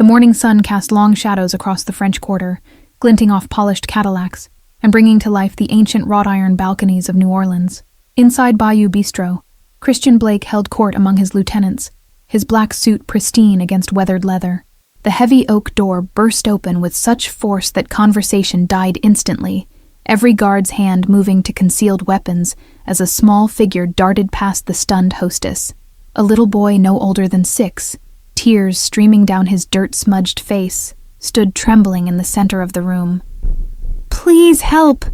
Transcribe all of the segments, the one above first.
The morning sun cast long shadows across the French Quarter, glinting off polished Cadillacs and bringing to life the ancient wrought-iron balconies of New Orleans. Inside Bayou Bistro, Christian Blake held court among his lieutenants, his black suit pristine against weathered leather. The heavy oak door burst open with such force that conversation died instantly, every guard's hand moving to concealed weapons as a small figure darted past the stunned hostess. A little boy no older than 6, tears streaming down his dirt-smudged face, stood trembling in the center of the room. "Please help!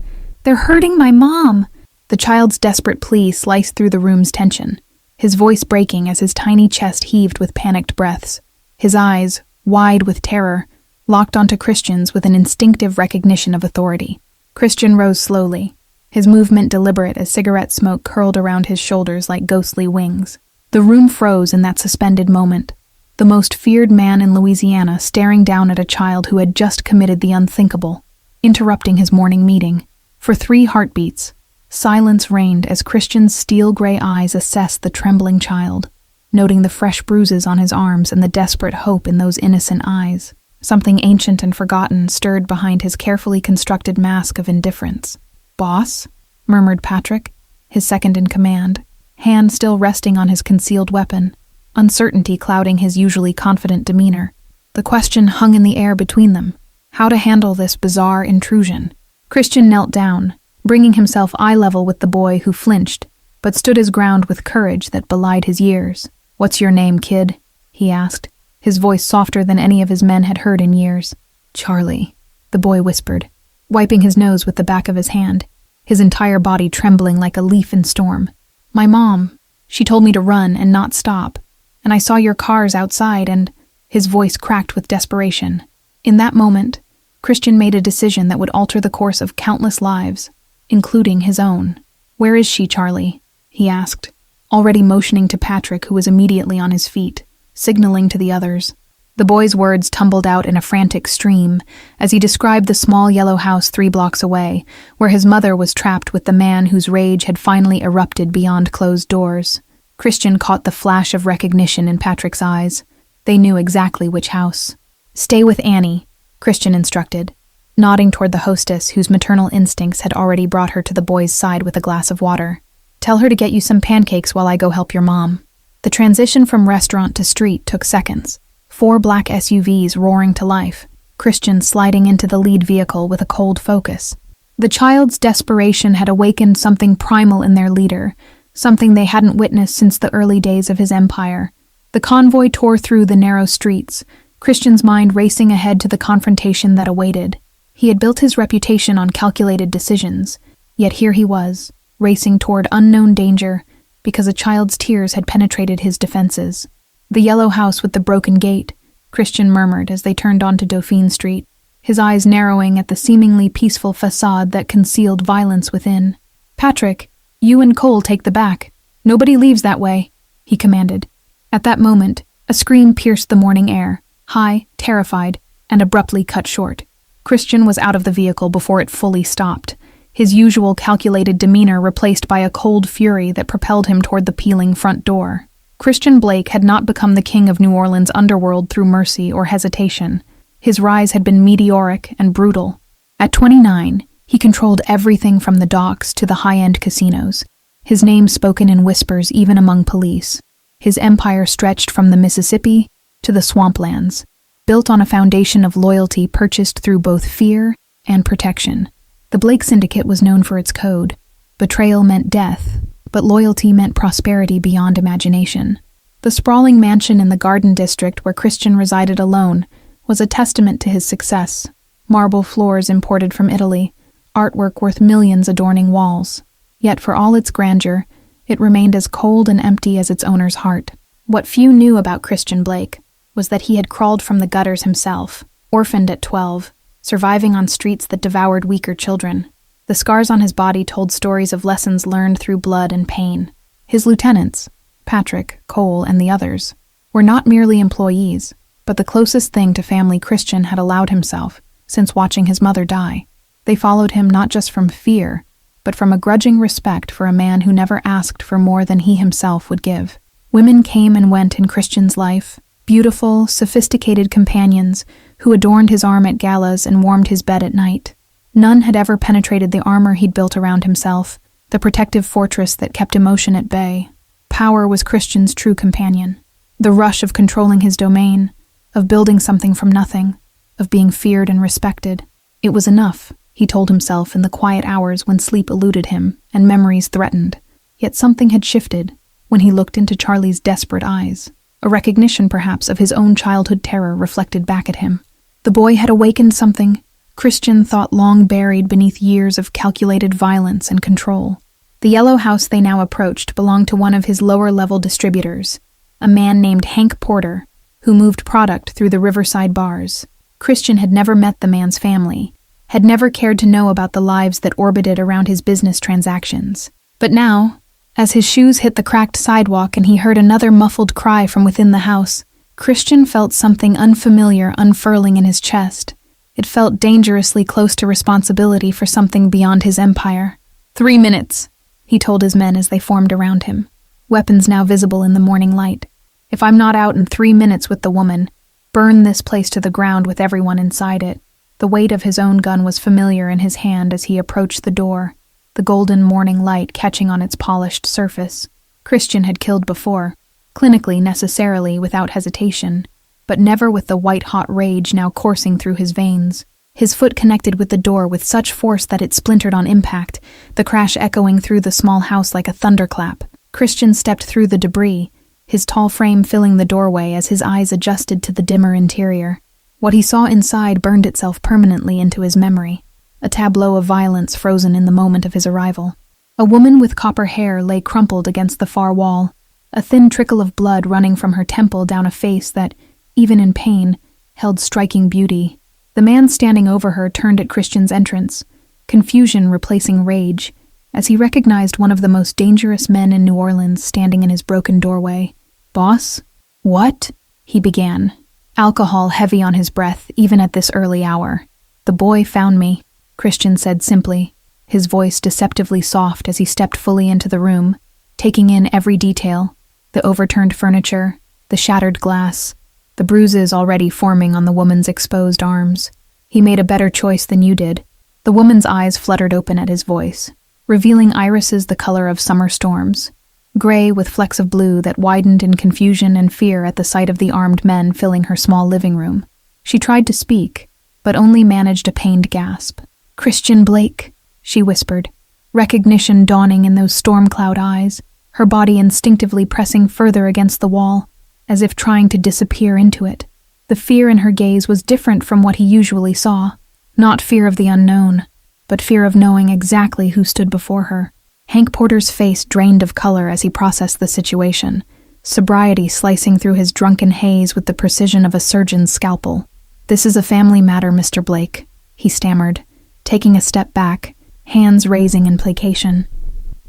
They're hurting my mom!" The child's desperate plea sliced through the room's tension, his voice breaking as his tiny chest heaved with panicked breaths. His eyes, wide with terror, locked onto Christian's with an instinctive recognition of authority. Christian rose slowly, his movement deliberate as cigarette smoke curled around his shoulders like ghostly wings. The room froze in that suspended moment, the most feared man in Louisiana staring down at a child who had just committed the unthinkable, interrupting his morning meeting. For 3 heartbeats, silence reigned as Christian's steel-gray eyes assessed the trembling child, noting the fresh bruises on his arms and the desperate hope in those innocent eyes. Something ancient and forgotten stirred behind his carefully constructed mask of indifference. "Boss?" murmured Patrick, his second in command, hand still resting on his concealed weapon, uncertainty clouding his usually confident demeanor. The question hung in the air between them, how to handle this bizarre intrusion. Christian knelt down, bringing himself eye-level with the boy who flinched, but stood his ground with courage that belied his years. "What's your name, kid?" he asked, his voice softer than any of his men had heard in years. "Charlie," the boy whispered, wiping his nose with the back of his hand, his entire body trembling like a leaf in storm. "My mom, she told me to run and not stop, and I saw your cars outside and—" His voice cracked with desperation. In that moment, Christian made a decision that would alter the course of countless lives, including his own. "Where is she, Charlie?" he asked, already motioning to Patrick, who was immediately on his feet, signaling to the others. The boy's words tumbled out in a frantic stream as he described the small yellow house 3 blocks away, where his mother was trapped with the man whose rage had finally erupted beyond closed doors. Christian caught the flash of recognition in Patrick's eyes. They knew exactly which house. "Stay with Annie," Christian instructed, nodding toward the hostess whose maternal instincts had already brought her to the boy's side with a glass of water. "Tell her to get you some pancakes while I go help your mom." The transition from restaurant to street took seconds. 4 black SUVs roaring to life, Christian sliding into the lead vehicle with a cold focus. The child's desperation had awakened something primal in their leader, something they hadn't witnessed since the early days of his empire. The convoy tore through the narrow streets, Christian's mind racing ahead to the confrontation that awaited. He had built his reputation on calculated decisions, yet here he was, racing toward unknown danger because a child's tears had penetrated his defenses. "The yellow house with the broken gate," Christian murmured as they turned onto Dauphine Street, his eyes narrowing at the seemingly peaceful facade that concealed violence within. "Patrick, you and Cole take the back. Nobody leaves that way," he commanded. At that moment, a scream pierced the morning air, high, terrified, and abruptly cut short. Christian was out of the vehicle before it fully stopped, his usual calculated demeanor replaced by a cold fury that propelled him toward the peeling front door. Christian Blake had not become the king of New Orleans' underworld through mercy or hesitation. His rise had been meteoric and brutal. At 29, he controlled everything from the docks to the high-end casinos, his name spoken in whispers even among police. His empire stretched from the Mississippi to the swamplands, built on a foundation of loyalty purchased through both fear and protection. The Blake Syndicate was known for its code. Betrayal meant death, but loyalty meant prosperity beyond imagination. The sprawling mansion in the Garden District where Christian resided alone was a testament to his success. Marble floors imported from Italy, artwork worth millions adorning walls. Yet for all its grandeur, it remained as cold and empty as its owner's heart. What few knew about Christian Blake was that he had crawled from the gutters himself, orphaned at 12, surviving on streets that devoured weaker children. The scars on his body told stories of lessons learned through blood and pain. His lieutenants, Patrick, Cole, and the others, were not merely employees, but the closest thing to family Christian had allowed himself since watching his mother die. They followed him not just from fear, but from a grudging respect for a man who never asked for more than he himself would give. Women came and went in Christian's life, beautiful, sophisticated companions who adorned his arm at galas and warmed his bed at night. None had ever penetrated the armor he'd built around himself, the protective fortress that kept emotion at bay. Power was Christian's true companion. The rush of controlling his domain, of building something from nothing, of being feared and respected. It was enough, he told himself in the quiet hours when sleep eluded him and memories threatened. Yet something had shifted when he looked into Charlie's desperate eyes, a recognition perhaps of his own childhood terror reflected back at him. The boy had awakened something Christian thought long buried beneath years of calculated violence and control. The yellow house they now approached belonged to one of his lower-level distributors, a man named Hank Porter, who moved product through the riverside bars. Christian had never met the man's family, had never cared to know about the lives that orbited around his business transactions. But now, as his shoes hit the cracked sidewalk and he heard another muffled cry from within the house, Christian felt something unfamiliar unfurling in his chest. It felt dangerously close to responsibility for something beyond his empire. 3 minutes, he told his men as they formed around him, weapons now visible in the morning light. If I'm not out in 3 minutes with the woman, burn this place to the ground with everyone inside it. The weight of his own gun was familiar in his hand as he approached the door, the golden morning light catching on its polished surface. Christian had killed before, clinically necessarily without hesitation, but never with the white-hot rage now coursing through his veins. His foot connected with the door with such force that it splintered on impact, the crash echoing through the small house like a thunderclap. Christian stepped through the debris, his tall frame filling the doorway as his eyes adjusted to the dimmer interior. What he saw inside burned itself permanently into his memory, a tableau of violence frozen in the moment of his arrival. A woman with copper hair lay crumpled against the far wall, a thin trickle of blood running from her temple down a face that, even in pain, held striking beauty. The man standing over her turned at Christian's entrance, confusion replacing rage, as he recognized one of the most dangerous men in New Orleans standing in his broken doorway. "Boss?" "What?" he began, alcohol heavy on his breath even at this early hour. "The boy found me," Christian said simply, his voice deceptively soft as he stepped fully into the room, taking in every detail, the overturned furniture, the shattered glass, the bruises already forming on the woman's exposed arms. "He made a better choice than you did." The woman's eyes fluttered open at his voice, revealing irises the color of summer storms, gray with flecks of blue that widened in confusion and fear at the sight of the armed men filling her small living room. She tried to speak, but only managed a pained gasp. "Christian Blake," she whispered, recognition dawning in those storm cloud eyes, her body instinctively pressing further against the wall, as if trying to disappear into it. The fear in her gaze was different from what he usually saw, not fear of the unknown, but fear of knowing exactly who stood before her. Hank Porter's face drained of color as he processed the situation, sobriety slicing through his drunken haze with the precision of a surgeon's scalpel. "This is a family matter, Mr. Blake," he stammered, taking a step back, hands raising in placation.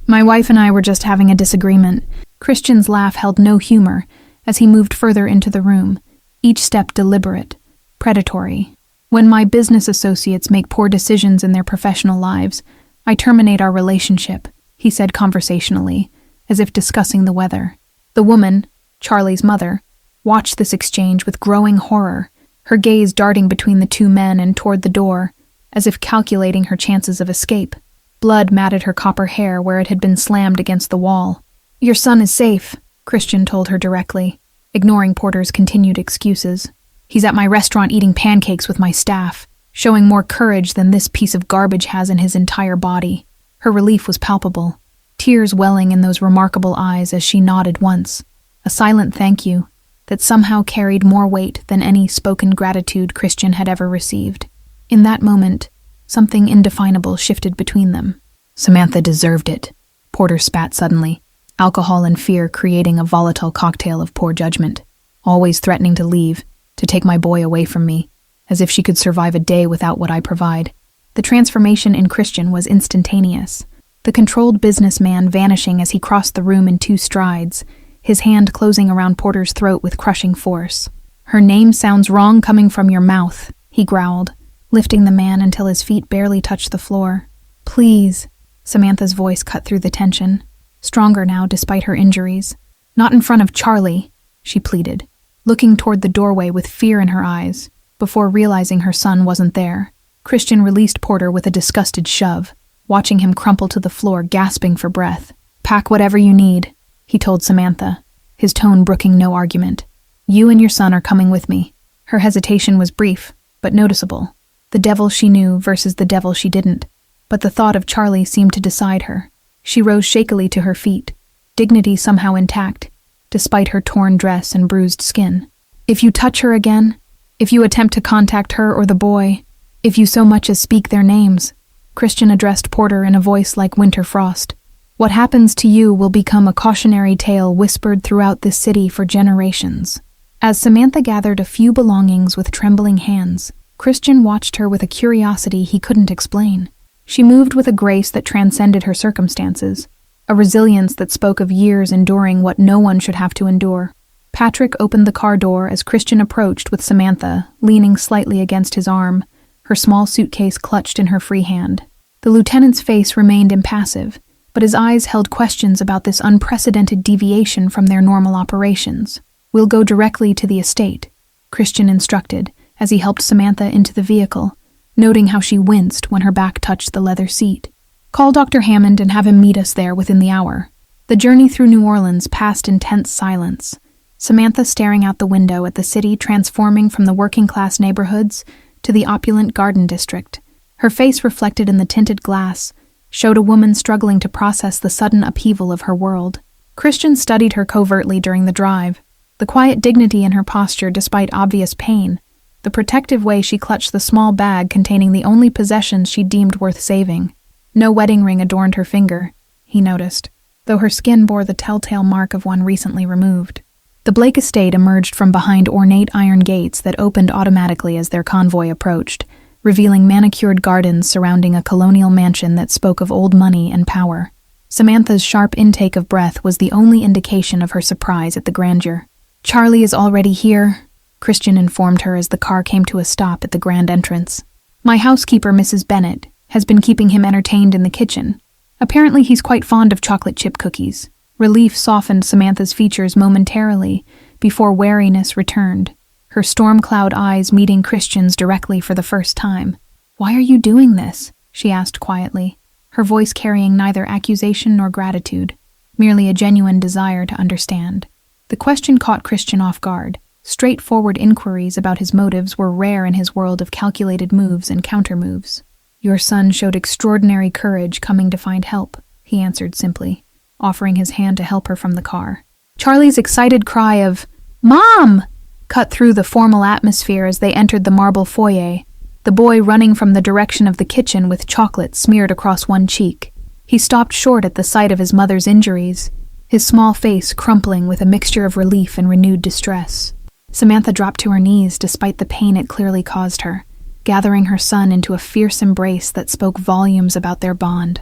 "My wife and I were just having a disagreement." Christian's laugh held no humor as he moved further into the room, each step deliberate, predatory. "When my business associates make poor decisions in their professional lives, I terminate our relationship," he said conversationally, as if discussing the weather. The woman, Charlie's mother, watched this exchange with growing horror, her gaze darting between the two men and toward the door, as if calculating her chances of escape. Blood matted her copper hair where it had been slammed against the wall. "Your son is safe," Christian told her directly, ignoring Porter's continued excuses. "He's at my restaurant eating pancakes with my staff, showing more courage than this piece of garbage has in his entire body." Her relief was palpable, tears welling in those remarkable eyes as she nodded once, a silent thank you that somehow carried more weight than any spoken gratitude Christian had ever received. In that moment, something indefinable shifted between them. "Samantha deserved it," Porter spat suddenly, alcohol and fear creating a volatile cocktail of poor judgment, always threatening to leave, to take my boy away from me, as if she could survive a day without what I provide. The transformation in Christian was instantaneous, the controlled businessman vanishing as he crossed the room in 2 strides, his hand closing around Porter's throat with crushing force. "Her name sounds wrong coming from your mouth," he growled, lifting the man until his feet barely touched the floor. "Please," Samantha's voice cut through the tension, stronger now despite her injuries. "Not in front of Charlie," she pleaded, looking toward the doorway with fear in her eyes. Before realizing her son wasn't there, Christian released Porter with a disgusted shove, watching him crumple to the floor, gasping for breath. "Pack whatever you need," he told Samantha, his tone brooking no argument. "You and your son are coming with me." Her hesitation was brief, but noticeable. The devil she knew versus the devil she didn't. But the thought of Charlie seemed to decide her. She rose shakily to her feet, dignity somehow intact, despite her torn dress and bruised skin. "If you touch her again, if you attempt to contact her or the boy, if you so much as speak their names," Christian addressed Porter in a voice like winter frost, "what happens to you will become a cautionary tale whispered throughout this city for generations." As Samantha gathered a few belongings with trembling hands, Christian watched her with a curiosity he couldn't explain. She moved with a grace that transcended her circumstances, a resilience that spoke of years enduring what no one should have to endure. Patrick opened the car door as Christian approached with Samantha, leaning slightly against his arm, her small suitcase clutched in her free hand. The lieutenant's face remained impassive, but his eyes held questions about this unprecedented deviation from their normal operations. "We'll go directly to the estate," Christian instructed as he helped Samantha into the vehicle, noting how she winced when her back touched the leather seat. "Call Dr. Hammond and have him meet us there within the hour." The journey through New Orleans passed in tense silence, Samantha staring out the window at the city transforming from the working-class neighborhoods to the opulent garden district. Her face reflected in the tinted glass showed a woman struggling to process the sudden upheaval of her world. Christian studied her covertly during the drive, the quiet dignity in her posture despite obvious pain, the protective way she clutched the small bag containing the only possessions she deemed worth saving. No wedding ring adorned her finger, he noticed, though her skin bore the telltale mark of one recently removed. The Blake estate emerged from behind ornate iron gates that opened automatically as their convoy approached, revealing manicured gardens surrounding a colonial mansion that spoke of old money and power. Samantha's sharp intake of breath was the only indication of her surprise at the grandeur. "Charlie is already here," Christian informed her as the car came to a stop at the grand entrance. "My housekeeper, Mrs. Bennett, has been keeping him entertained in the kitchen. Apparently he's quite fond of chocolate chip cookies." Relief softened Samantha's features momentarily before wariness returned, her storm cloud eyes meeting Christian's directly for the first time. "Why are you doing this?" she asked quietly, her voice carrying neither accusation nor gratitude, merely a genuine desire to understand. The question caught Christian off guard. Straightforward inquiries about his motives were rare in his world of calculated moves and countermoves. "Your son showed extraordinary courage coming to find help," he answered simply, offering his hand to help her from the car. Charlie's excited cry of, "Mom!" cut through the formal atmosphere as they entered the marble foyer, the boy running from the direction of the kitchen with chocolate smeared across one cheek. He stopped short at the sight of his mother's injuries, his small face crumpling with a mixture of relief and renewed distress. Samantha dropped to her knees despite the pain it clearly caused her, gathering her son into a fierce embrace that spoke volumes about their bond.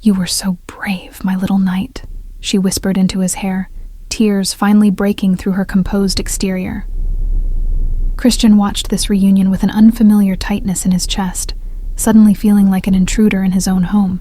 "You were so brave, my little knight," she whispered into his hair, tears finally breaking through her composed exterior. Christian watched this reunion with an unfamiliar tightness in his chest, suddenly feeling like an intruder in his own home.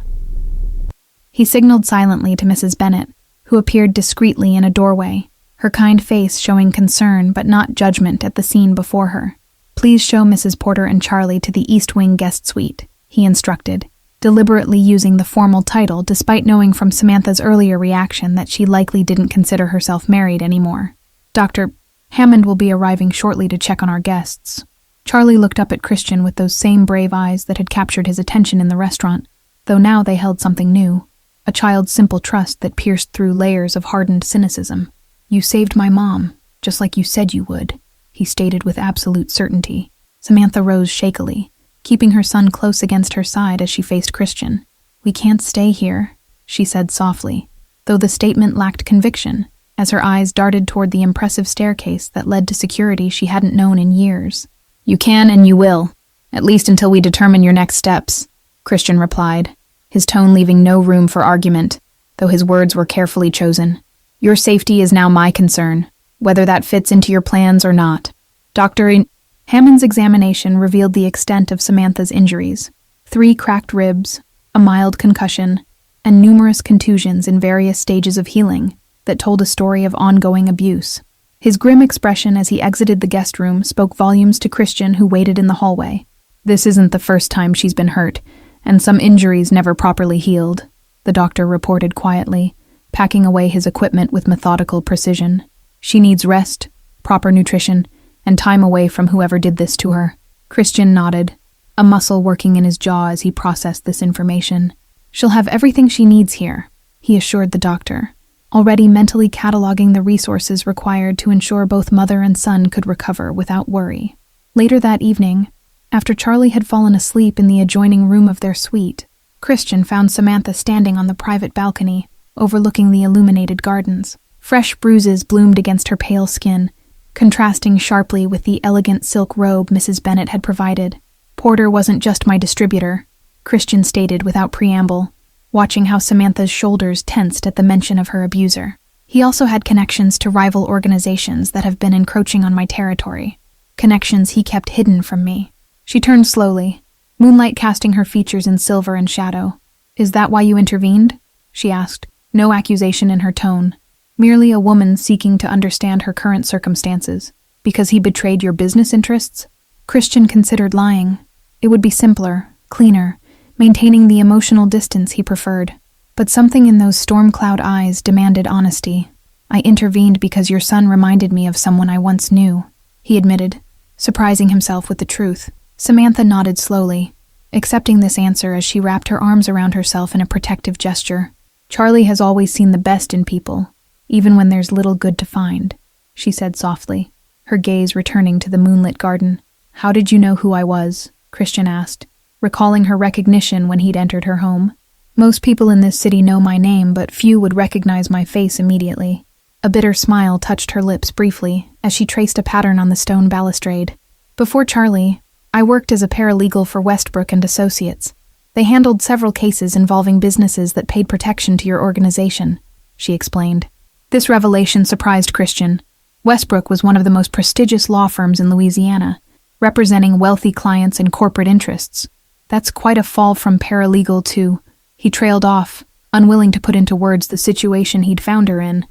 He signaled silently to Mrs. Bennett, who appeared discreetly in a doorway, her kind face showing concern but not judgment at the scene before her. "Please show Mrs. Porter and Charlie to the East Wing guest suite," he instructed, deliberately using the formal title despite knowing from Samantha's earlier reaction that she likely didn't consider herself married anymore. "Dr. Hammond will be arriving shortly to check on our guests." Charlie looked up at Christian with those same brave eyes that had captured his attention in the restaurant, though now they held something new, a child's simple trust that pierced through layers of hardened cynicism. "You saved my mom, just like you said you would," he stated with absolute certainty. Samantha rose shakily, keeping her son close against her side as she faced Christian. "We can't stay here," she said softly, though the statement lacked conviction, as her eyes darted toward the impressive staircase that led to security she hadn't known in years. "You can and you will, at least until we determine your next steps," Christian replied, his tone leaving no room for argument, though his words were carefully chosen. "Your safety is now my concern, whether that fits into your plans or not." Dr. Hammond's examination revealed the extent of Samantha's injuries: 3 cracked ribs, a mild concussion, and numerous contusions in various stages of healing that told a story of ongoing abuse. His grim expression as he exited the guest room spoke volumes to Christian, who waited in the hallway. "This isn't the first time she's been hurt, and some injuries never properly healed," the doctor reported quietly, packing away his equipment with methodical precision. "She needs rest, proper nutrition, and time away from whoever did this to her." Christian nodded, a muscle working in his jaw as he processed this information. "She'll have everything she needs here," he assured the doctor, already mentally cataloging the resources required to ensure both mother and son could recover without worry. Later that evening, after Charlie had fallen asleep in the adjoining room of their suite, Christian found Samantha standing on the private balcony, overlooking the illuminated gardens. Fresh bruises bloomed against her pale skin, contrasting sharply with the elegant silk robe Mrs. Bennet had provided. "Porter wasn't just my distributor," Christian stated without preamble, watching how Samantha's shoulders tensed at the mention of her abuser. "He also had connections to rival organizations that have been encroaching on my territory. Connections he kept hidden from me." She turned slowly, moonlight casting her features in silver and shadow. "Is that why you intervened?" she asked, no accusation in her tone. Merely a woman seeking to understand her current circumstances. "Because he betrayed your business interests?" Christian considered lying. It would be simpler, cleaner, maintaining the emotional distance he preferred. But something in those storm cloud eyes demanded honesty. "I intervened because your son reminded me of someone I once knew," he admitted, surprising himself with the truth. Samantha nodded slowly, accepting this answer as she wrapped her arms around herself in a protective gesture. "Charlie has always seen the best in people, even when there's little good to find," she said softly, her gaze returning to the moonlit garden. "How did you know who I was?" Christian asked, recalling her recognition when he'd entered her home. "Most people in this city know my name, but few would recognize my face immediately." A bitter smile touched her lips briefly as she traced a pattern on the stone balustrade. "Before Charlie, I worked as a paralegal for Westbrook and Associates. They handled several cases involving businesses that paid protection to your organization," she explained. This revelation surprised Christian. Westbrook was one of the most prestigious law firms in Louisiana, representing wealthy clients and corporate interests. "That's quite a fall from paralegal to—" He trailed off, unwilling to put into words the situation he'd found her in.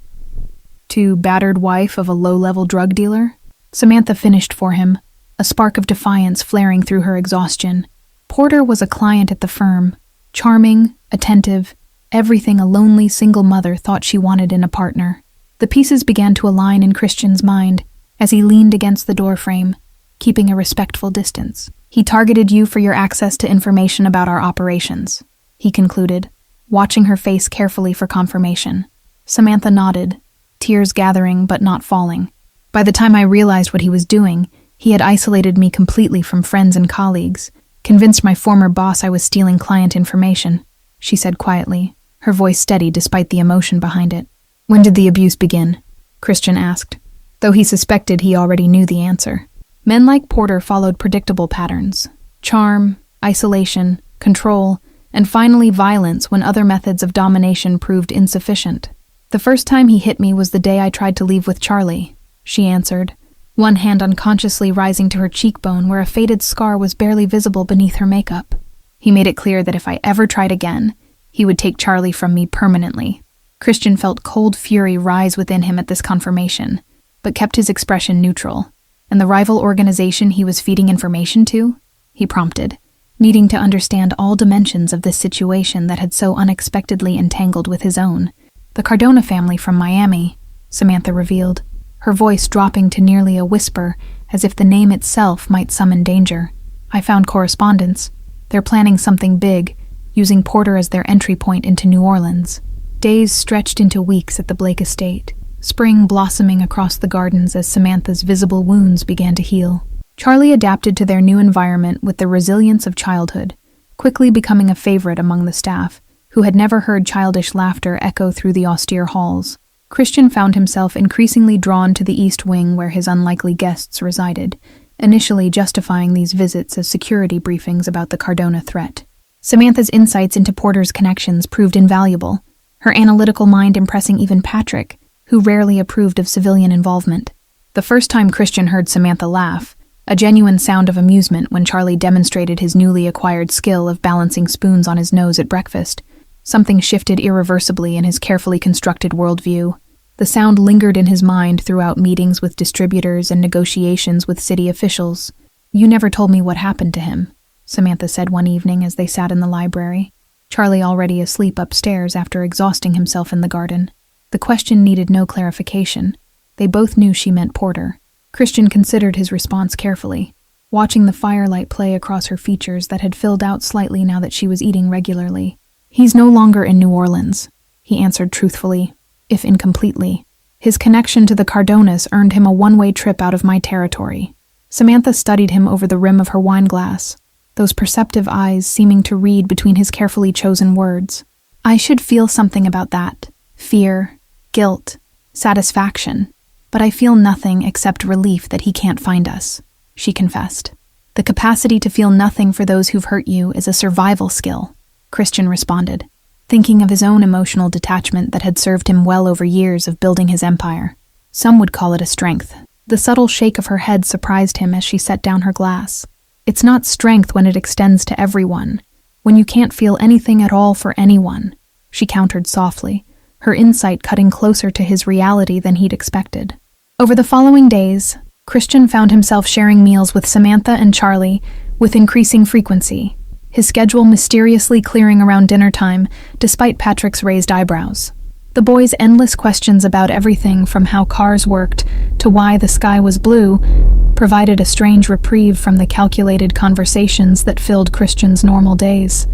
"To battered wife of a low-level drug dealer?" Samantha finished for him, a spark of defiance flaring through her exhaustion. Porter was a client at the firm, charming, attentive, everything a lonely single mother thought she wanted in a partner. The pieces began to align in Christian's mind as he leaned against the doorframe, keeping a respectful distance. "He targeted you for your access to information about our operations," he concluded, watching her face carefully for confirmation. Samantha nodded, tears gathering but not falling. "By the time I realized what he was doing, he had isolated me completely from friends and colleagues, convinced my former boss I was stealing client information," she said quietly, her voice steady despite the emotion behind it. "When did the abuse begin?" Christian asked, though he suspected he already knew the answer. Men like Porter followed predictable patterns: charm, isolation, control, and finally violence when other methods of domination proved insufficient. "The first time he hit me was the day I tried to leave with Charlie," she answered, one hand unconsciously rising to her cheekbone where a faded scar was barely visible beneath her makeup. "He made it clear that if I ever tried again, he would take Charlie from me permanently." Christian felt cold fury rise within him at this confirmation, but kept his expression neutral. "And the rival organization he was feeding information to?" he prompted, needing to understand all dimensions of this situation that had so unexpectedly entangled with his own. "The Cardona family from Miami," Samantha revealed, her voice dropping to nearly a whisper as if the name itself might summon danger. "I found correspondence. They're planning something big, using Porter as their entry point into New Orleans." Days stretched into weeks at the Blake estate, spring blossoming across the gardens as Samantha's visible wounds began to heal. Charlie adapted to their new environment with the resilience of childhood, quickly becoming a favorite among the staff, who had never heard childish laughter echo through the austere halls. Christian found himself increasingly drawn to the East Wing where his unlikely guests resided, initially justifying these visits as security briefings about the Cardona threat. Samantha's insights into Porter's connections proved invaluable, her analytical mind impressing even Patrick, who rarely approved of civilian involvement. The first time Christian heard Samantha laugh, a genuine sound of amusement when Charlie demonstrated his newly acquired skill of balancing spoons on his nose at breakfast, something shifted irreversibly in his carefully constructed worldview. The The sound lingered in his mind throughout meetings with distributors and negotiations with city officials. "You never told me what happened to him," Samantha said one evening as they sat in the library, Charlie already asleep upstairs after exhausting himself in the garden. The question needed no clarification. They both knew she meant Porter. Christian considered his response carefully, watching the firelight play across her features that had filled out slightly now that she was eating regularly. "He's no longer in New Orleans," he answered truthfully, if incompletely. "His connection to the Cardonas earned him a one-way trip out of my territory." Samantha studied him over the rim of her wine glass, those perceptive eyes seeming to read between his carefully chosen words. "I should feel something about that. Fear, guilt, satisfaction. But I feel nothing except relief that he can't find us," she confessed. "The capacity to feel nothing for those who've hurt you is a survival skill," Christian responded, thinking of his own emotional detachment that had served him well over years of building his empire. Some would call it a strength. The subtle shake of her head surprised him as she set down her glass. "It's not strength when it extends to everyone, when you can't feel anything at all for anyone," she countered softly, her insight cutting closer to his reality than he'd expected. Over the following days, Christian found himself sharing meals with Samantha and Charlie with increasing frequency, his schedule mysteriously clearing around dinner time despite Patrick's raised eyebrows. The boys' endless questions about everything from how cars worked to why the sky was blue provided a strange reprieve from the calculated conversations that filled Christian's normal days.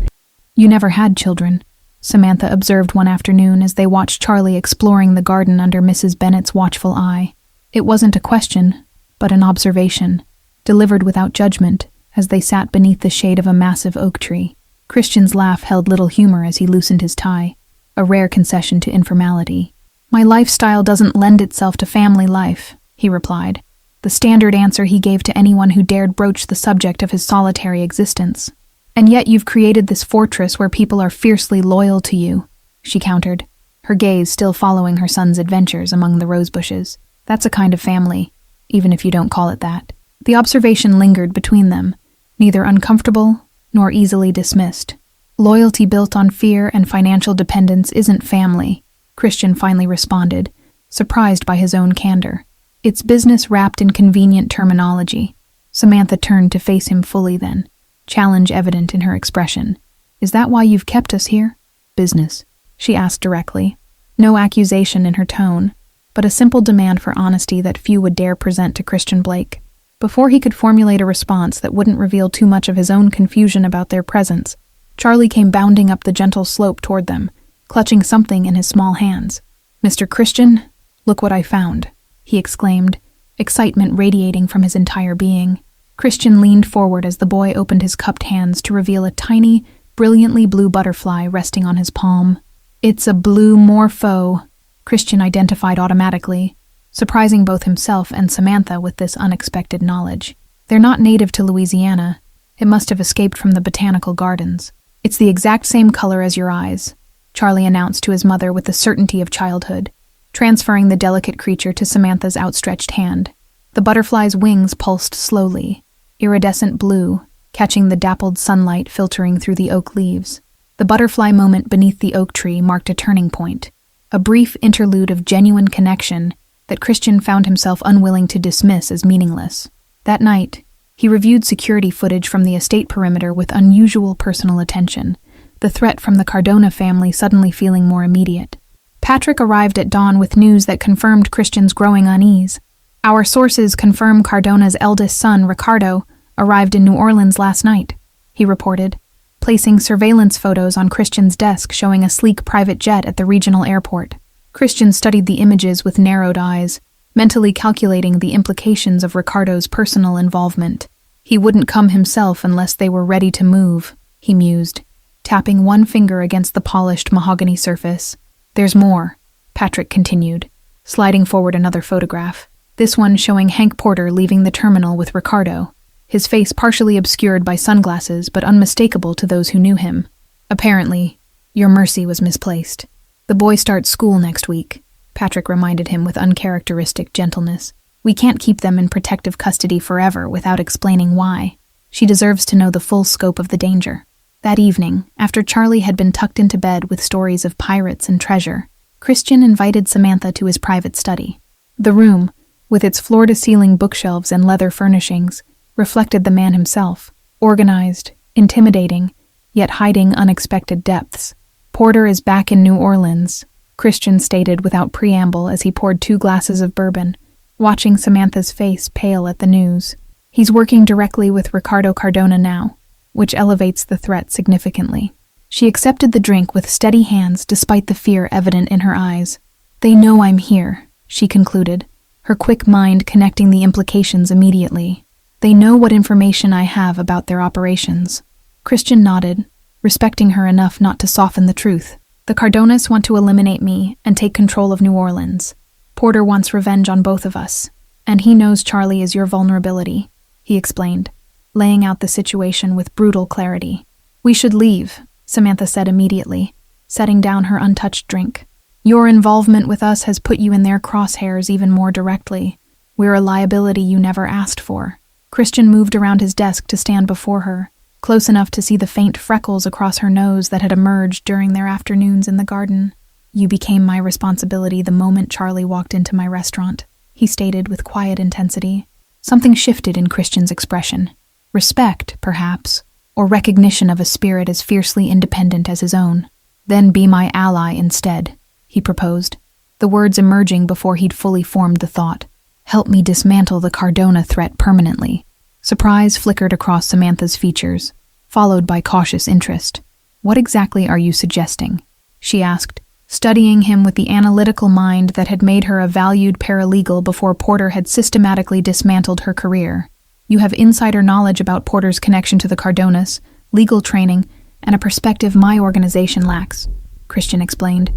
"You never had children," Samantha observed one afternoon as they watched Charlie exploring the garden under Mrs. Bennet's watchful eye. It wasn't a question, but an observation, delivered without judgment as they sat beneath the shade of a massive oak tree. Christian's laugh held little humor as he loosened his tie, a rare concession to informality. "My lifestyle doesn't lend itself to family life," he replied, the standard answer he gave to anyone who dared broach the subject of his solitary existence. "And yet you've created this fortress where people are fiercely loyal to you," she countered, her gaze still following her son's adventures among the rose bushes. "That's a kind of family, even if you don't call it that." The observation lingered between them, neither uncomfortable nor easily dismissed. "Loyalty built on fear and financial dependence isn't family," Christian finally responded, surprised by his own candor. "It's business wrapped in convenient terminology." Samantha turned to face him fully then, challenge evident in her expression. "Is that why you've kept us here?" "Business," she asked directly, no accusation in her tone, but a simple demand for honesty that few would dare present to Christian Blake. Before he could formulate a response that wouldn't reveal too much of his own confusion about their presence, Charlie came bounding up the gentle slope toward them, clutching something in his small hands. "Mr. Christian, look what I found," he exclaimed, excitement radiating from his entire being. Christian leaned forward as the boy opened his cupped hands to reveal a tiny, brilliantly blue butterfly resting on his palm. "It's a blue morpho," Christian identified automatically, surprising both himself and Samantha with this unexpected knowledge. "They're not native to Louisiana. It must have escaped from the botanical gardens." "It's the exact same color as your eyes," Charlie announced to his mother with the certainty of childhood, transferring the delicate creature to Samantha's outstretched hand. The butterfly's wings pulsed slowly, iridescent blue, catching the dappled sunlight filtering through the oak leaves. The butterfly moment beneath the oak tree marked a turning point, a brief interlude of genuine connection that Christian found himself unwilling to dismiss as meaningless. That night, he reviewed security footage from the estate perimeter with unusual personal attention, the threat from the Cardona family suddenly feeling more immediate. Patrick arrived at dawn with news that confirmed Christian's growing unease. "Our sources confirm Cardona's eldest son, Ricardo, arrived in New Orleans last night," he reported, placing surveillance photos on Christian's desk showing a sleek private jet at the regional airport. Christian studied the images with narrowed eyes, mentally calculating the implications of Ricardo's personal involvement. He wouldn't come himself unless they were ready to move, he mused, tapping one finger against the polished mahogany surface. "There's more," Patrick continued, sliding forward another photograph, this one showing Hank Porter leaving the terminal with Ricardo, his face partially obscured by sunglasses but unmistakable to those who knew him. "Apparently, your mercy was misplaced. The boy starts school next week," Patrick reminded him with uncharacteristic gentleness. "We can't keep them in protective custody forever without explaining why. She deserves to know the full scope of the danger." That evening, after Charlie had been tucked into bed with stories of pirates and treasure, Christian invited Samantha to his private study. The room, with its floor-to-ceiling bookshelves and leather furnishings, reflected the man himself, organized, intimidating, yet hiding unexpected depths. "Porter is back in New Orleans," Christian stated without preamble as he poured 2 glasses of bourbon, watching Samantha's face pale at the news. "He's working directly with Ricardo Cardona now, which elevates the threat significantly." She accepted the drink with steady hands despite the fear evident in her eyes. "They know I'm here," she concluded, her quick mind connecting the implications immediately. "They know what information I have about their operations." Christian nodded, respecting her enough not to soften the truth. "The Cardonas want to eliminate me and take control of New Orleans. Porter wants revenge on both of us, and he knows Charlie is your vulnerability," he explained, laying out the situation with brutal clarity. "We should leave," Samantha said immediately, setting down her untouched drink. "Your involvement with us has put you in their crosshairs even more directly. We're a liability you never asked for." Christian moved around his desk to stand before her, close enough to see the faint freckles across her nose that had emerged during their afternoons in the garden. "You became my responsibility the moment Charlie walked into my restaurant," he stated with quiet intensity. Something shifted in Christian's expression. Respect, perhaps, or recognition of a spirit as fiercely independent as his own. "Then be my ally instead," he proposed, the words emerging before he'd fully formed the thought. "Help me dismantle the Cardona threat permanently." Surprise flickered across Samantha's features, followed by cautious interest. "What exactly are you suggesting?" she asked, studying him with the analytical mind that had made her a valued paralegal before Porter had systematically dismantled her career. "You have insider knowledge about Porter's connection to the Cardonas, legal training, and a perspective my organization lacks," Christian explained,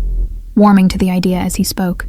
warming to the idea as he spoke.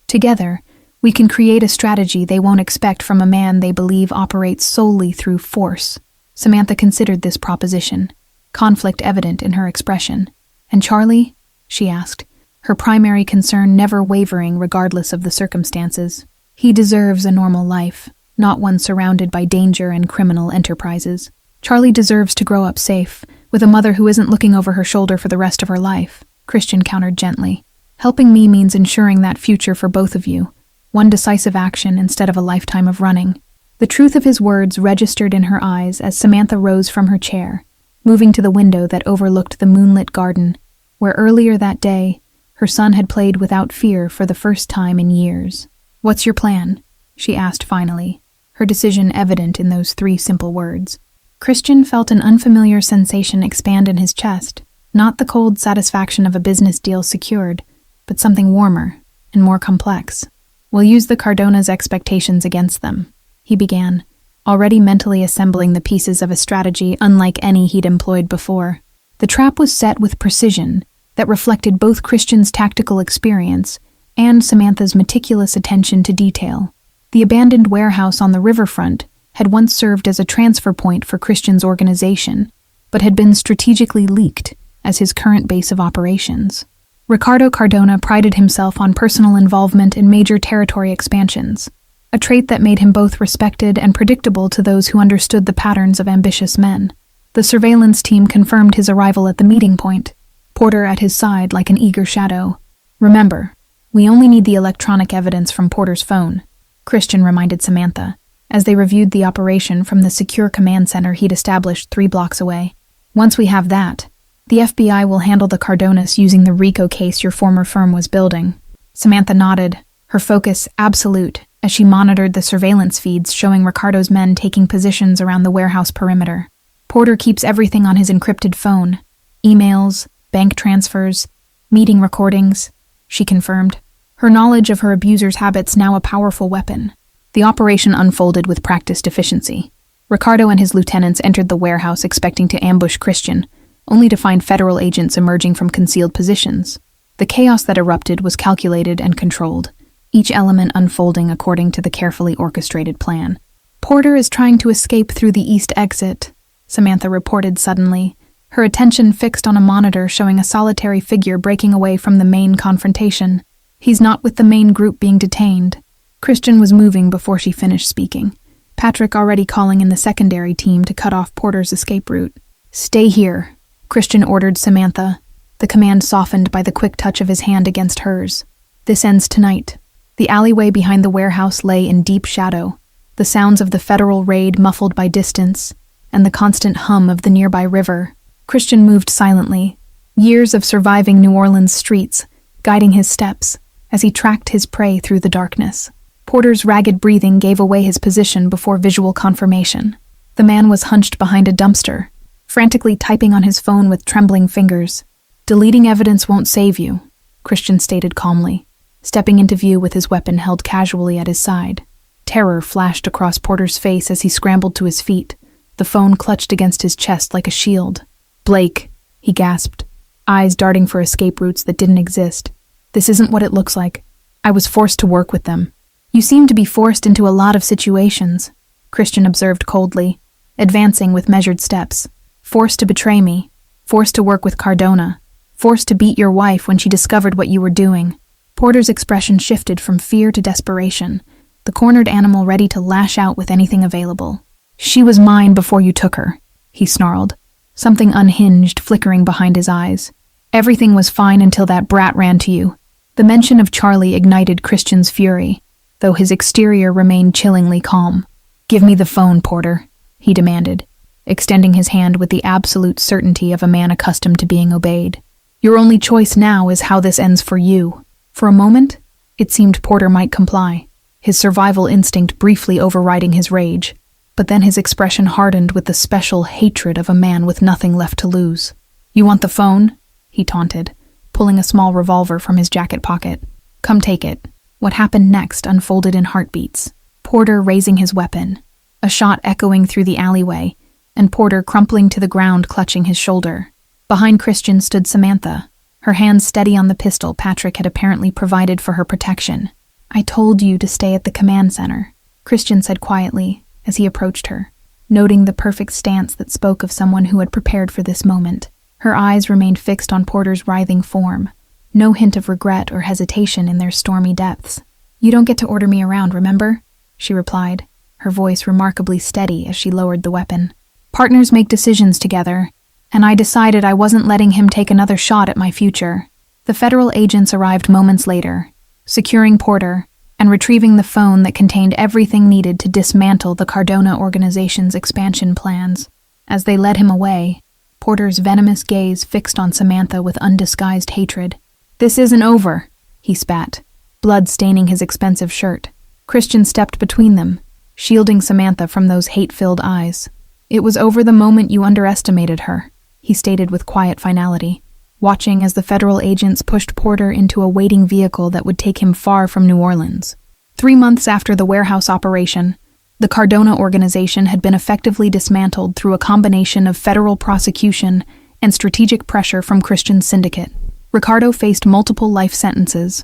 "Together, we can create a strategy they won't expect from a man they believe operates solely through force." Samantha considered this proposition, conflict evident in her expression. "And Charlie?" she asked, her primary concern never wavering regardless of the circumstances. "He deserves a normal life, not one surrounded by danger and criminal enterprises. Charlie deserves to grow up safe, with a mother who isn't looking over her shoulder for the rest of her life," Christian countered gently. "Helping me means ensuring that future for both of you. One decisive action instead of a lifetime of running." The truth of his words registered in her eyes as Samantha rose from her chair, moving to the window that overlooked the moonlit garden, where earlier that day, her son had played without fear for the first time in years. "What's your plan?" she asked finally, her decision evident in those 3 simple words. Christian felt an unfamiliar sensation expand in his chest, not the cold satisfaction of a business deal secured, but something warmer and more complex. "We'll use the Cardona's expectations against them," he began, already mentally assembling the pieces of a strategy unlike any he'd employed before. The trap was set with precision that reflected both Christian's tactical experience and Samantha's meticulous attention to detail. The abandoned warehouse on the riverfront had once served as a transfer point for Christian's organization, but had been strategically leaked as his current base of operations. Ricardo Cardona prided himself on personal involvement in major territory expansions, a trait that made him both respected and predictable to those who understood the patterns of ambitious men. The surveillance team confirmed his arrival at the meeting point, Porter at his side like an eager shadow. "Remember, we only need the electronic evidence from Porter's phone," Christian reminded Samantha, as they reviewed the operation from the secure command center he'd established 3 blocks away. "Once we have that, the FBI will handle the Cardonas using the RICO case your former firm was building." Samantha nodded, her focus absolute, as she monitored the surveillance feeds showing Ricardo's men taking positions around the warehouse perimeter. "Porter keeps everything on his encrypted phone. Emails, bank transfers, meeting recordings," she confirmed, her knowledge of her abuser's habits now a powerful weapon. The operation unfolded with practiced efficiency. Ricardo and his lieutenants entered the warehouse expecting to ambush Christian, only to find federal agents emerging from concealed positions. The chaos that erupted was calculated and controlled, each element unfolding according to the carefully orchestrated plan. "Porter is trying to escape through the east exit," Samantha reported suddenly, her attention fixed on a monitor showing a solitary figure breaking away from the main confrontation. "He's not with the main group being detained." Christian was moving before she finished speaking, Patrick already calling in the secondary team to cut off Porter's escape route. "Stay here," Christian ordered Samantha, the the command softened by the quick touch of his hand against hers. This ends tonight. The alleyway behind the warehouse lay in deep shadow, the sounds of the federal raid muffled by distance, and the constant hum of the nearby river. Christian moved silently, years of surviving New Orleans streets guiding his steps as he tracked his prey through the darkness. Porter's ragged breathing gave away his position before visual confirmation. The man was hunched behind a dumpster, frantically typing on his phone with trembling fingers. "Deleting evidence won't save you," Christian stated calmly, stepping into view with his weapon held casually at his side. Terror flashed across Porter's face as he scrambled to his feet, the phone clutched against his chest like a shield. "Blake," he gasped, eyes darting for escape routes that didn't exist. "This isn't what it looks like. I was forced to work with them." "You seem to be forced into a lot of situations," Christian observed coldly, advancing with measured steps. "Forced to betray me, forced to work with Cardona, forced to beat your wife when she discovered what you were doing." Porter's expression shifted from fear to desperation, the cornered animal ready to lash out with anything available. "She was mine before you took her," he snarled, something unhinged flickering behind his eyes. "Everything was fine until that brat ran to you." The mention of Charlie ignited Christian's fury, though his exterior remained chillingly calm. "Give me the phone, Porter," he demanded, extending his hand with the absolute certainty of a man accustomed to being obeyed. "Your only choice now is how this ends for you." For a moment, it seemed Porter might comply, his survival instinct briefly overriding his rage, but then his expression hardened with the special hatred of a man with nothing left to lose. "You want the phone?" he taunted, pulling a small revolver from his jacket pocket. "Come take it." What happened next unfolded in heartbeats. Porter raising his weapon, a shot echoing through the alleyway, and Porter crumpling to the ground clutching his shoulder. Behind Christian stood Samantha, her hands steady on the pistol Patrick had apparently provided for her protection. "I told you to stay at the command center," Christian said quietly as he approached her, noting the perfect stance that spoke of someone who had prepared for this moment. Her eyes remained fixed on Porter's writhing form, no hint of regret or hesitation in their stormy depths. "You don't get to order me around, remember?" she replied, her voice remarkably steady as she lowered the weapon. "Partners make decisions together, and I decided I wasn't letting him take another shot at my future." The federal agents arrived moments later, securing Porter and retrieving the phone that contained everything needed to dismantle the Cardona organization's expansion plans. As they led him away, Porter's venomous gaze fixed on Samantha with undisguised hatred. "This isn't over," he spat, blood staining his expensive shirt. Christian stepped between them, shielding Samantha from those hate-filled eyes. "It was over the moment you underestimated her," he stated with quiet finality, watching as the federal agents pushed Porter into a waiting vehicle that would take him far from New Orleans. 3 months after the warehouse operation, the Cardona organization had been effectively dismantled through a combination of federal prosecution and strategic pressure from Christian's syndicate. Ricardo faced multiple life sentences,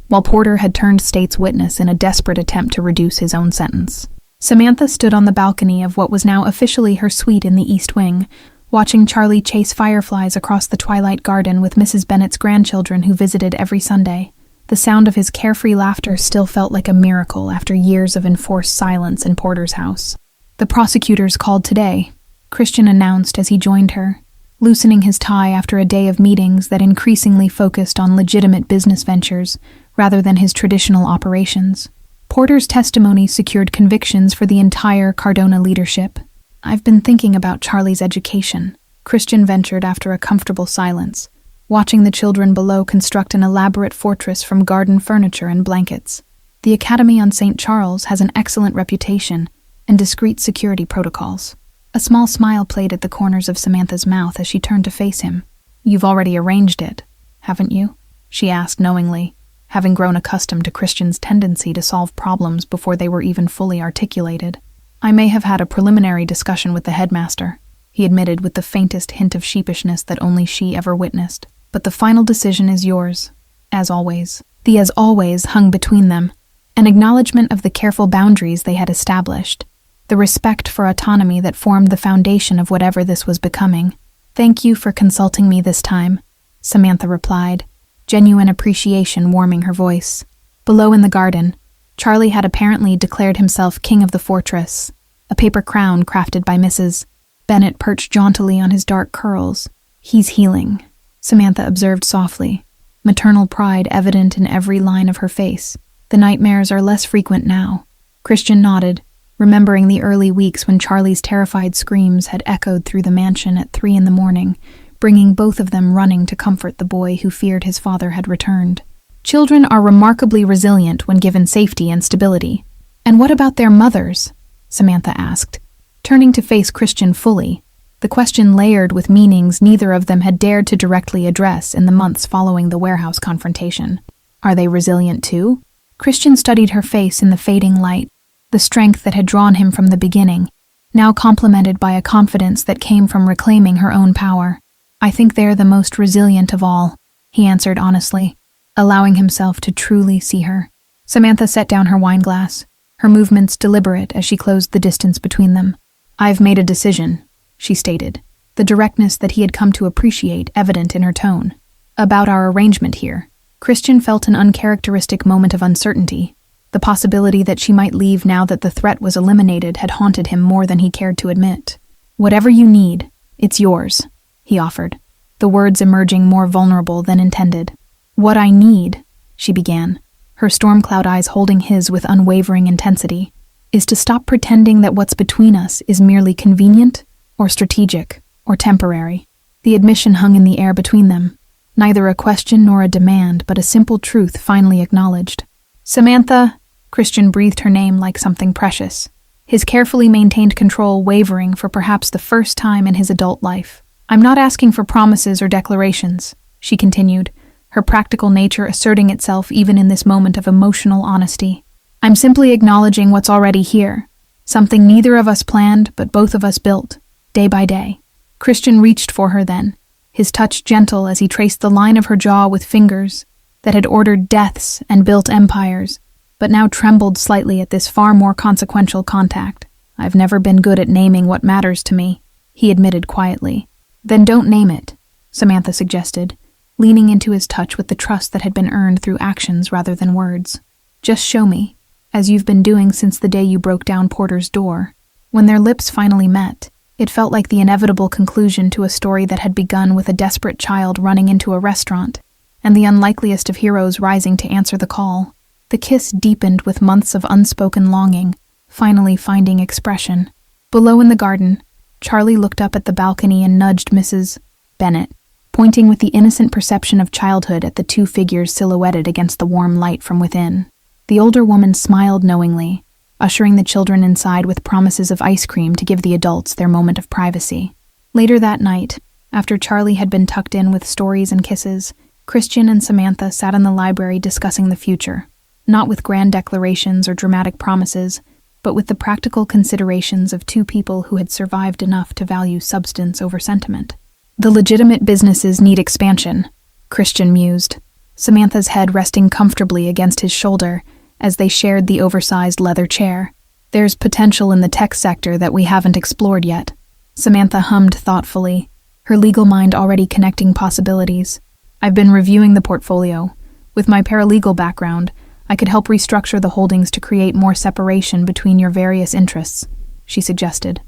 while Porter had turned state's witness in a desperate attempt to reduce his own sentence. Samantha stood on the balcony of what was now officially her suite in the East Wing, watching Charlie chase fireflies across the twilight garden with Mrs. Bennett's grandchildren who visited every Sunday. The sound of his carefree laughter still felt like a miracle after years of enforced silence in Porter's house. "The prosecutors called today," Christian announced as he joined her, loosening his tie after a day of meetings that increasingly focused on legitimate business ventures rather than his traditional operations. Porter's testimony secured convictions for the entire Cardona leadership. "I've been thinking about Charlie's education," Christian ventured after a comfortable silence, watching the children below construct an elaborate fortress from garden furniture and blankets. "The Academy on St. Charles has an excellent reputation and discreet security protocols." A small smile played at the corners of Samantha's mouth as she turned to face him. "You've already arranged it, haven't you?" she asked knowingly, having grown accustomed to Christian's tendency to solve problems before they were even fully articulated. "I may have had a preliminary discussion with the headmaster," he admitted with the faintest hint of sheepishness that only she ever witnessed. "But the final decision is yours, as always." The "as always" hung between them, an acknowledgement of the careful boundaries they had established, the respect for autonomy that formed the foundation of whatever this was becoming. "Thank you for consulting me this time," Samantha replied, genuine appreciation warming her voice. Below in the garden, Charlie had apparently declared himself king of the fortress, a paper crown crafted by Mrs. Bennett perched jauntily on his dark curls. "He's healing," Samantha observed softly, maternal pride evident in every line of her face. The nightmares are less frequent now. Christian nodded, remembering the early weeks when Charlie's terrified screams had echoed through the mansion at 3 a.m, bringing both of them running to comfort the boy who feared his father had returned. Children are remarkably resilient when given safety and stability. And what about their mothers? Samantha asked, turning to face Christian fully, the question layered with meanings neither of them had dared to directly address in the months following the warehouse confrontation. Are they resilient too? Christian studied her face in the fading light, the strength that had drawn him from the beginning, now complemented by a confidence that came from reclaiming her own power. I think they're the most resilient of all, he answered honestly, allowing himself to truly see her. Samantha set down her wine glass, her movements deliberate as she closed the distance between them. I've made a decision, she stated, the directness that he had come to appreciate evident in her tone. About our arrangement here. Christian felt an uncharacteristic moment of uncertainty. The possibility that she might leave now that the threat was eliminated had haunted him more than he cared to admit. Whatever you need, it's yours, he offered, the words emerging more vulnerable than intended. What I need, she began, her storm cloud eyes holding his with unwavering intensity, is to stop pretending that what's between us is merely convenient, or strategic, or temporary. The admission hung in the air between them, neither a question nor a demand, but a simple truth finally acknowledged. Samantha, Christian breathed her name like something precious, his carefully maintained control wavering for perhaps the first time in his adult life. I'm not asking for promises or declarations, she continued, her practical nature asserting itself even in this moment of emotional honesty. I'm simply acknowledging what's already here, something neither of us planned but both of us built, day by day. Christian reached for her then, his touch gentle as he traced the line of her jaw with fingers that had ordered deaths and built empires, but now trembled slightly at this far more consequential contact. I've never been good at naming what matters to me, he admitted quietly. Then don't name it, Samantha suggested, leaning into his touch with the trust that had been earned through actions rather than words. Just show me, as you've been doing since the day you broke down Porter's door. When their lips finally met, it felt like the inevitable conclusion to a story that had begun with a desperate child running into a restaurant, and the unlikeliest of heroes rising to answer the call. The kiss deepened with months of unspoken longing, finally finding expression. Below in the garden, Charlie looked up at the balcony and nudged Mrs. Bennett, pointing with the innocent perception of childhood at the two figures silhouetted against the warm light from within. The older woman smiled knowingly, ushering the children inside with promises of ice cream to give the adults their moment of privacy. Later that night, after Charlie had been tucked in with stories and kisses, Christian and Samantha sat in the library discussing the future, not with grand declarations or dramatic promises, but with the practical considerations of two people who had survived enough to value substance over sentiment. The legitimate businesses need expansion, Christian mused, Samantha's head resting comfortably against his shoulder as they shared the oversized leather chair. There's potential in the tech sector that we haven't explored yet. Samantha hummed thoughtfully, her legal mind already connecting possibilities. I've been reviewing the portfolio. With my paralegal background, I could help restructure the holdings to create more separation between your various interests, she suggested.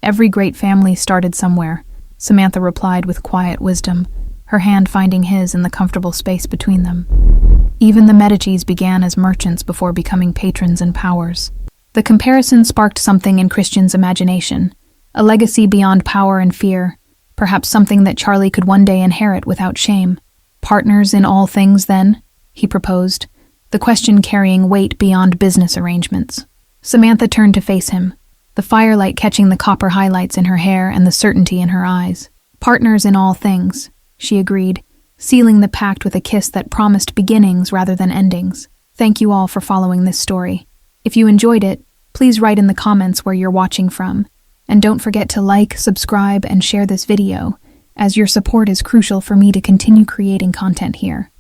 Every great family started somewhere, Samantha replied with quiet wisdom, her hand finding his in the comfortable space between them. Even the Medicis began as merchants before becoming patrons and powers. The comparison sparked something in Christian's imagination, a legacy beyond power and fear, perhaps something that Charlie could one day inherit without shame. Partners in all things, then? He proposed, the question carrying weight beyond business arrangements. Samantha turned to face him, the firelight catching the copper highlights in her hair and the certainty in her eyes. Partners in all things, she agreed, sealing the pact with a kiss that promised beginnings rather than endings. Thank you all for following this story. If you enjoyed it, please write in the comments where you're watching from, and don't forget to like, subscribe, and share this video, as your support is crucial for me to continue creating content here.